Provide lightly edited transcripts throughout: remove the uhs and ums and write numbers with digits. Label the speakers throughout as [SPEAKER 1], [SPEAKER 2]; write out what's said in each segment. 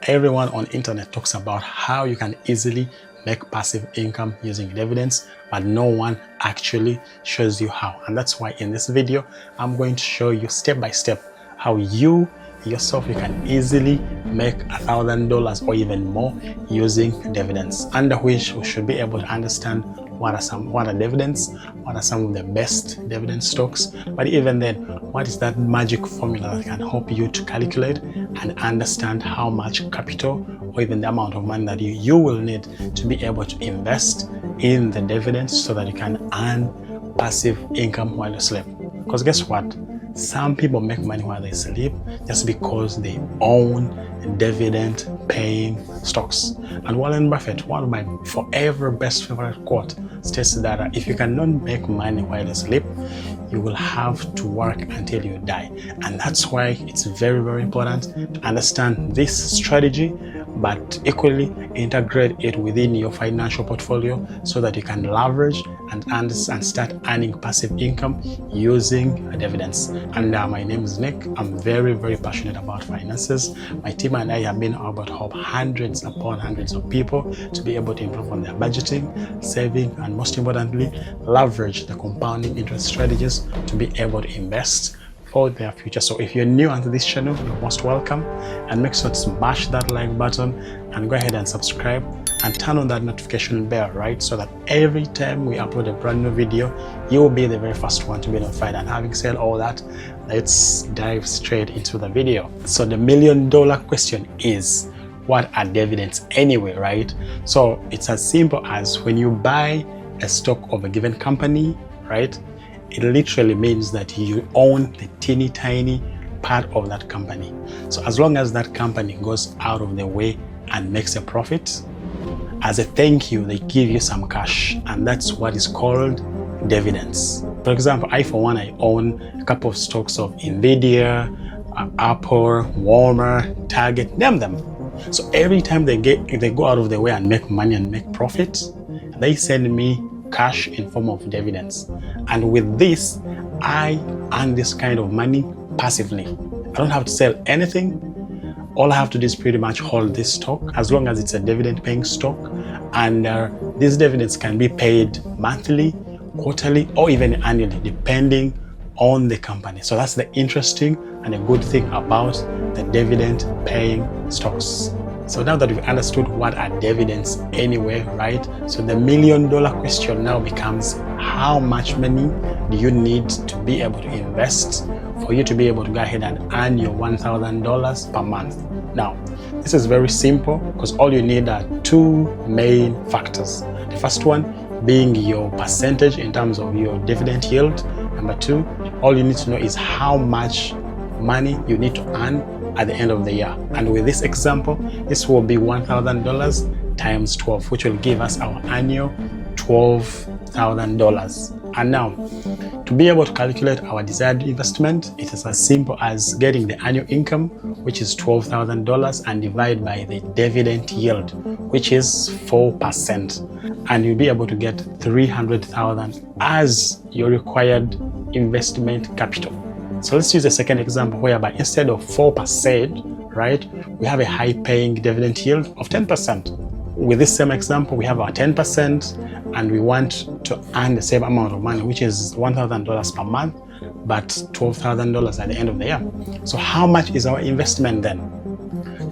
[SPEAKER 1] Everyone on the internet talks about how you can easily make passive income using dividends, but no one actually shows you how. And that's why in this video, I'm going to show you step by step how you yourself can easily make $1,000 or even more using dividends, under which we should be able to understand what are dividends, what are some of the best dividend stocks, but even then, what is that magic formula that can help you to calculate and understand how much capital or even the amount of money that you will need to be able to invest in the dividends so that you can earn passive income while you sleep. Because guess what? Some people make money while they sleep just because they own dividend-paying stocks. And Warren Buffett, one of my forever best favorite quote, states that if you cannot make money while you sleep, you will have to work until you die. And that's why it's very, very important to understand this strategy, but equally integrate it within your financial portfolio so that you can leverage and start earning passive income using dividends. And my name is Nick. I'm very, very passionate about finances. My team and I have been able to help hundreds upon hundreds of people to be able to improve on their budgeting, saving, and most importantly, leverage the compounding interest strategies to be able to invest for their future. So if you're new onto this channel, you're most welcome, and make sure to smash that like button and go ahead and subscribe and turn on that notification bell, right? So that every time we upload a brand new video, you will be the very first one to be notified. And having said all that, let's dive straight into the video. So the million-dollar question is, what are dividends anyway, right? So it's as simple as when you buy a stock of a given company, right? It literally means that you own the teeny tiny part of that company. So as long as that company goes out of their way and makes a profit, as a thank you, they give you some cash, and that's what is called dividends. For example, I for one, I own a couple of stocks of Nvidia, Apple, Walmart, Target, name them. So every time they go out of their way and make money and make profit, they send me cash in form of dividends. And with this, I earn this kind of money passively. I don't have to sell anything. All I have to do is pretty much hold this stock as long as it's a dividend paying stock. And these dividends can be paid monthly, quarterly, or even annually, depending on the company. So that's the interesting and a good thing about the dividend paying stocks. So now that we've understood what are dividends anyway, right? So the million-dollar question now becomes, how much money do you need to be able to invest for you to be able to go ahead and earn your $1,000 per month? Now, this is very simple because all you need are two main factors. The first one being your percentage in terms of your dividend yield. Number two, all you need to know is how much money you need to earn at the end of the year. And with this example, this will be $1,000 times 12, which will give us our annual $12,000. And now, to be able to calculate our desired investment, it is as simple as getting the annual income, which is $12,000, and divide by the dividend yield, which is 4%. And you'll be able to get $300,000 as your required investment capital. So let's use a second example whereby instead of 4%, right, we have a high paying dividend yield of 10%. With this same example, we have our 10% and we want to earn the same amount of money, which is $1,000 per month, but $12,000 at the end of the year. So how much is our investment then?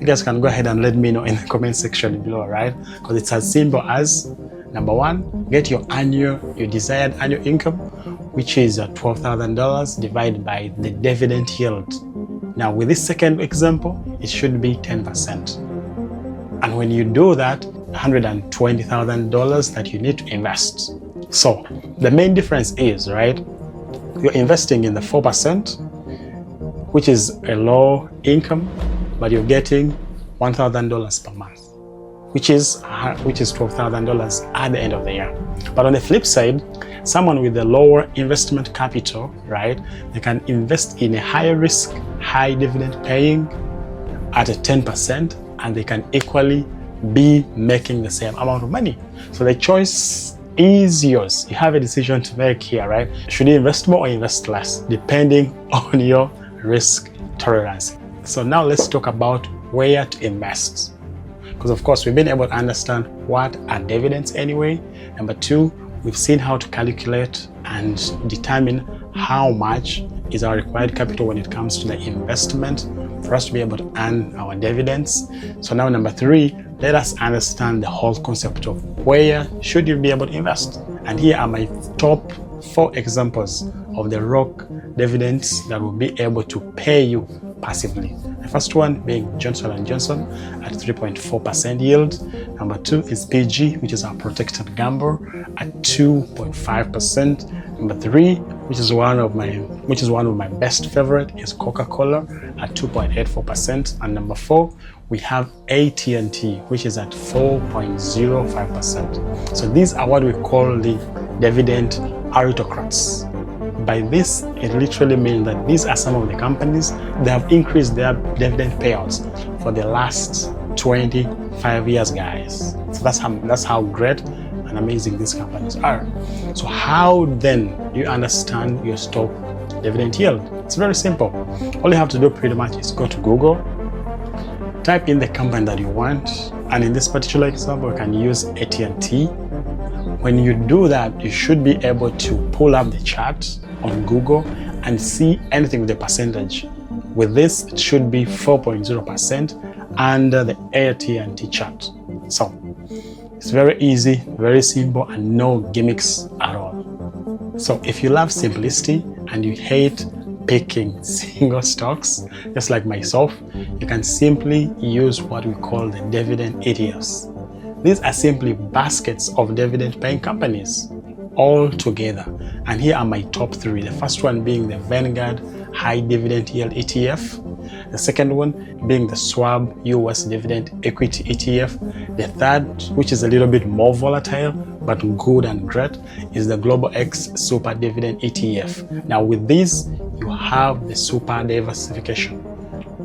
[SPEAKER 1] You guys can go ahead and let me know in the comment section below, right? Because it's as simple as, number one, get your desired annual income, which is $12,000 divided by the dividend yield. Now with this second example, it should be 10%. And when you do that, $120,000 that you need to invest. So the main difference is, right, you're investing in the 4%, which is a low income, but you're getting $1,000 per month, which is $12,000 at the end of the year. But on the flip side, someone with a lower investment capital, right, they can invest in a higher risk, high dividend paying at a 10%, and they can equally be making the same amount of money. So the choice is yours. You have a decision to make here, right? Should you invest more or invest less, depending on your risk tolerance. So now let's talk about where to invest. Because of course we've been able to understand what are dividends anyway. Number two, we've seen how to calculate and determine how much is our required capital when it comes to the investment for us to be able to earn our dividends. So now number three, let us understand the whole concept of where should you be able to invest. And here are my top 4 examples of the rock dividends that will be able to pay you passively. The first one being Johnson & Johnson at 3.4% yield. Number 2 is PG, which is our protected gamble, at 2.5%. Number 3, which is one of my best favorite, is Coca-Cola at 2.84%. And number 4, we have AT&T, which is at 4.05%. So these are what we call the dividend aristocrats. By this, it literally means that these are some of the companies that have increased their dividend payouts for the last 25 years, guys. So that's how great and amazing these companies are. So how then do you understand your stock dividend yield? It's very simple. All you have to do pretty much is go to Google, type in the company that you want, and in this particular example, you can use AT&T. When you do that, you should be able to pull up the chart on Google and see anything with the percentage. With this, it should be 4.0% under the AT&T chart. So it's very easy, very simple, and no gimmicks at all. So if you love simplicity and you hate picking single stocks, just like myself, you can simply use what we call the dividend ETFs. These are simply baskets of dividend-paying companies all together. And here are my top 3. The first one being the Vanguard High Dividend Yield ETF. The second one being the Schwab US Dividend Equity ETF. The third, which is a little bit more volatile but good and great, is the Global X Super Dividend ETF. Now with this, you have the super diversification,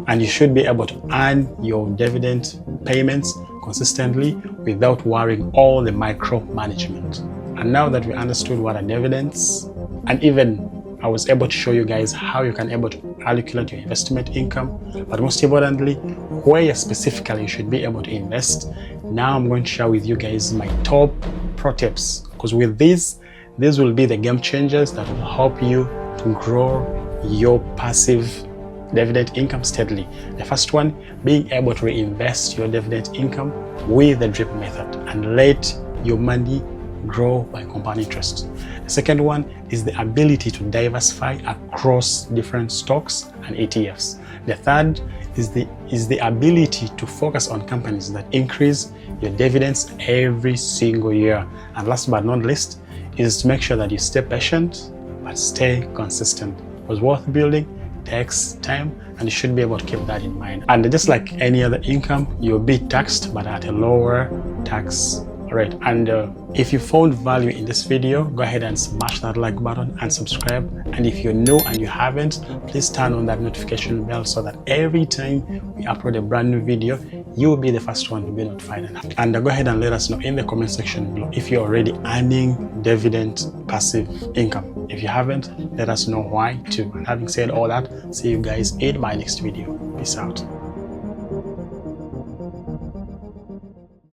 [SPEAKER 1] and you should be able to earn your dividend payments consistently without worrying all the micromanagement. And now that we understood what are dividends, and even I was able to show you guys how you can able to calculate your investment income, but most importantly, where specifically you should be able to invest. Now I'm going to share with you guys my top pro tips, because with these will be the game changers that will help you to grow your passive dividend income steadily. The first one being able to reinvest your dividend income with the drip method and let your money grow by compound interest. The second one is the ability to diversify across different stocks and ETFs. The third is the ability to focus on companies that increase your dividends every single year. And last but not least is to make sure that you stay patient but stay consistent, because wealth building takes time, and you should be able to keep that in mind. And just like any other income, you'll be taxed but at a lower tax rate. And if you found value in this video, go ahead and smash that like button and subscribe. And if you're new and you haven't, please turn on that notification bell so that every time we upload a brand new video, you will be the first one to be notified. And go ahead and let us know in the comment section below if you're already earning dividend passive income. If you haven't, let us know why too. And having said all that, see you guys in my next video. Peace out.